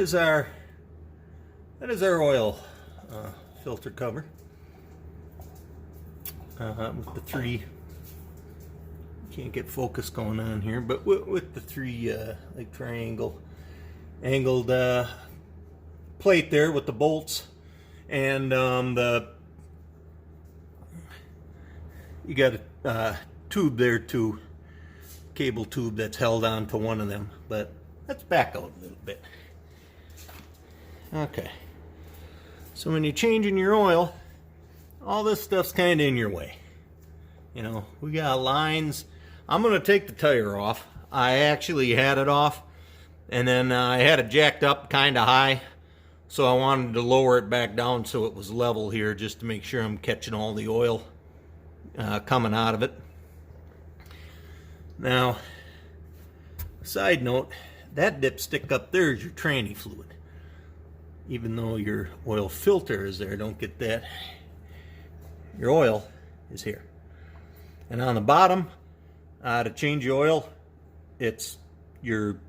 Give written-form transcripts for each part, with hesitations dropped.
is our oil filter cover with the three. Can't get focus going on here, but with the three like angled plate there with the bolts, and you got a tube there too, cable tube that's held on to one of them. But let's back out a little bit. Okay, so when you're changing your oil, all this stuff's kind of in your way. You know, we got lines. I'm going to take the tire off. I actually had it off, and then I had it jacked up kind of high, so I wanted to lower it back down so it was level here, just to make sure I'm catching all the oil coming out of it. Now, side note, that dipstick up there is your tranny fluid. Even though your oil filter is there, don't get that. Your oil is here. And on the bottom, to change the oil, it's your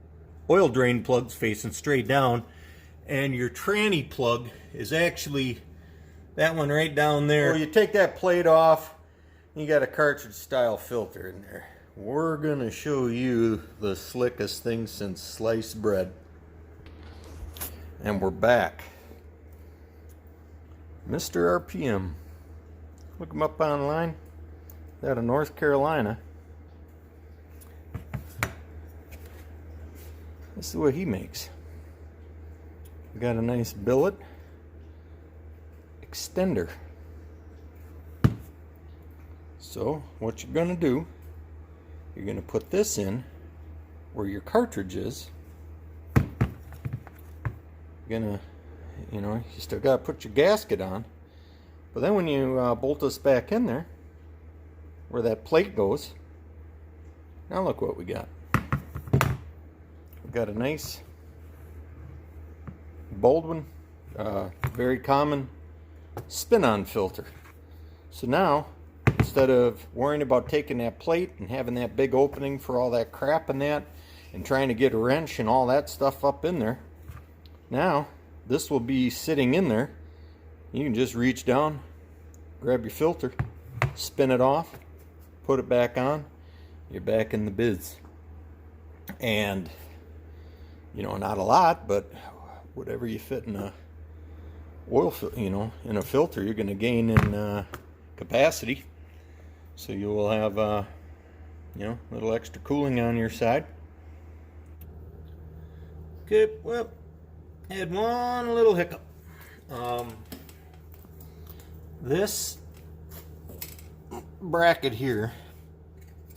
oil drain plug's facing straight down, and your tranny plug is actually that one right down there. Well, you take that plate off, you got a cartridge style filter in there. We're gonna show you the slickest thing since sliced bread. And we're back. Mr. RPM. Look him up online. Out of North Carolina. This is what he makes. We got a nice billet extender. So what you're gonna do, you're gonna put this in where your cartridge is. You're gonna, you still gotta put your gasket on, but then when you bolt this back in there, where that plate goes, now look what we got. We've got a nice Baldwin, very common spin-on filter. So now, instead of worrying about taking that plate and having that big opening for all that crap in that, and trying to get a wrench and all that stuff up in there, now this will be sitting in there. You can just reach down, grab your filter, spin it off, put it back on, you're back in the biz. And not a lot, but whatever you fit in a oil, in a filter, you're going to gain in capacity. So you will have, a little extra cooling on your side. Okay, well, had one little hiccup. This bracket here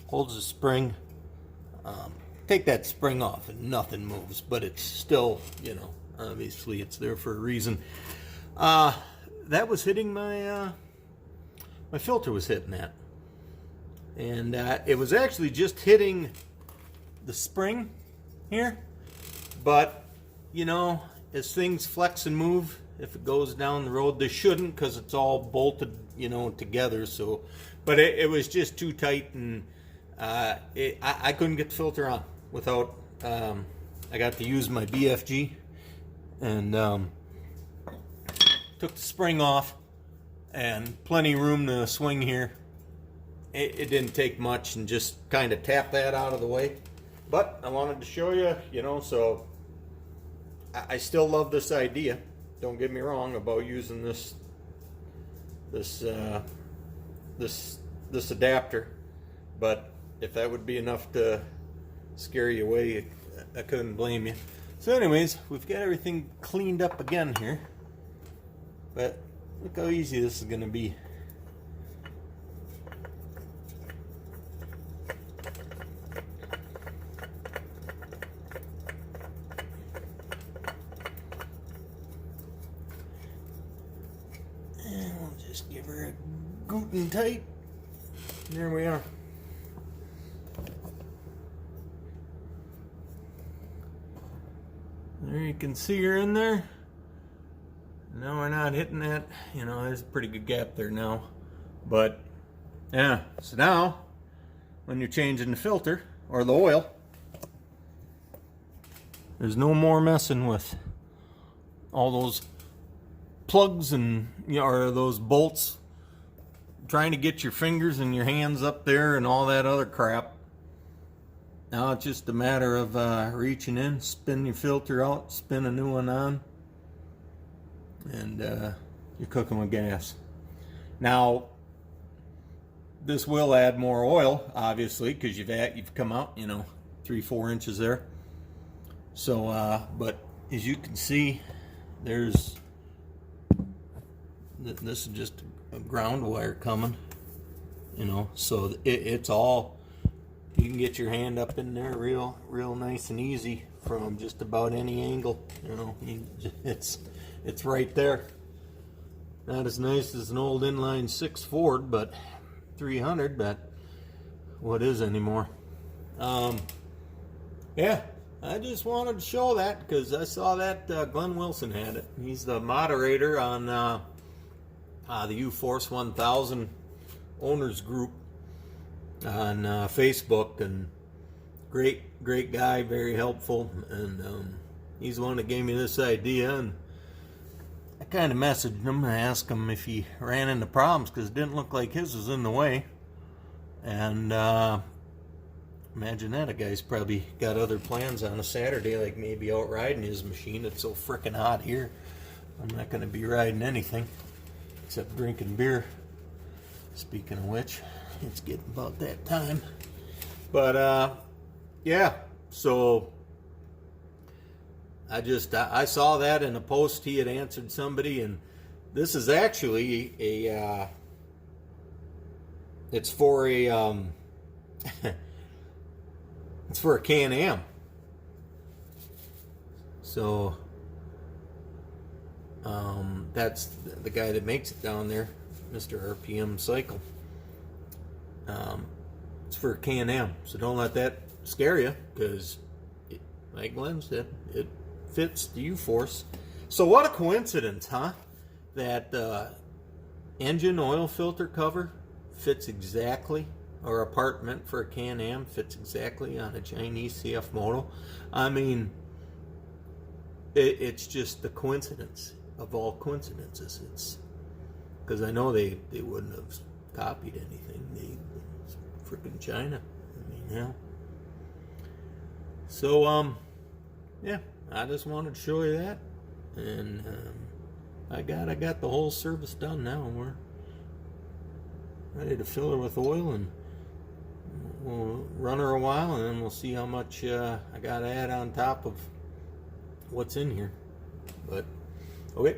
holds the spring. Take that spring off and nothing moves, but it's still, obviously it's there for a reason. That was hitting my filter was hitting that, and it was actually just hitting the spring here, but as things flex and move, if it goes down the road, they shouldn't, because it's all bolted together. So but it was just too tight, and I couldn't get the filter on without I got to use my BFG, and took the spring off, and plenty of room to swing here. It didn't take much, and just kind of tap that out of the way. But I wanted to show you, so I still love this idea. Don't get me wrong about using this adapter, but if that would be enough to scare you away, I couldn't blame you. So anyways, we've got everything cleaned up again here, but look how easy this is going to be. And we'll just give her a Guten tight. There we are. There you can see her in there. No, we're not hitting that. There's a pretty good gap there now. But yeah, so now when you're changing the filter or the oil, there's no more messing with all those plugs and, you know, or those bolts, trying to get your fingers and your hands up there and all that other crap. Now it's just a matter of reaching in, spin your filter out, spin a new one on, and you're cooking with gas. Now, this will add more oil, obviously, because you've come out, you know, 3-4 inches there. So, but as you can see, this is just a ground wire coming, you know, so it's all, you can get your hand up in there real nice and easy from just about any angle, you know. It's right there. Not as nice as an old inline 6 Ford, but 300, but what is anymore. Yeah, I just wanted to show that because I saw that Glenn Wilson had it. He's the moderator on the uforce 1000 owners group on Facebook, and great guy, very helpful, and he's the one that gave me this idea. And I kind of messaged him and asked him if he ran into problems, because it didn't look like his was in the way. And imagine that, a guy's probably got other plans on a Saturday, like maybe out riding his machine. It's so frickin' hot here, I'm not going to be riding anything except drinking beer. Speaking of which, it's getting about that time. But yeah, so I saw that in a post he had answered somebody, and this is actually a it's for a it's for a Can-Am. So that's the guy that makes it down there, Mr. RPM Cycle. It's for a Can-Am, so don't let that scare you, because like Glenn said, it fits the uforce. So what a coincidence, huh? That engine oil filter cover fits exactly, or apartment for a Can-Am fits exactly on a Chinese CFMOTO. I mean, it's just the coincidence of all coincidences. It's because I know they wouldn't have copied anything. It's freaking China. I mean, yeah. So yeah, I just wanted to show you that, and I got the whole service done now. We're ready to fill her with oil, and we'll run her a while, and then we'll see how much I got to add on top of what's in here. But okay.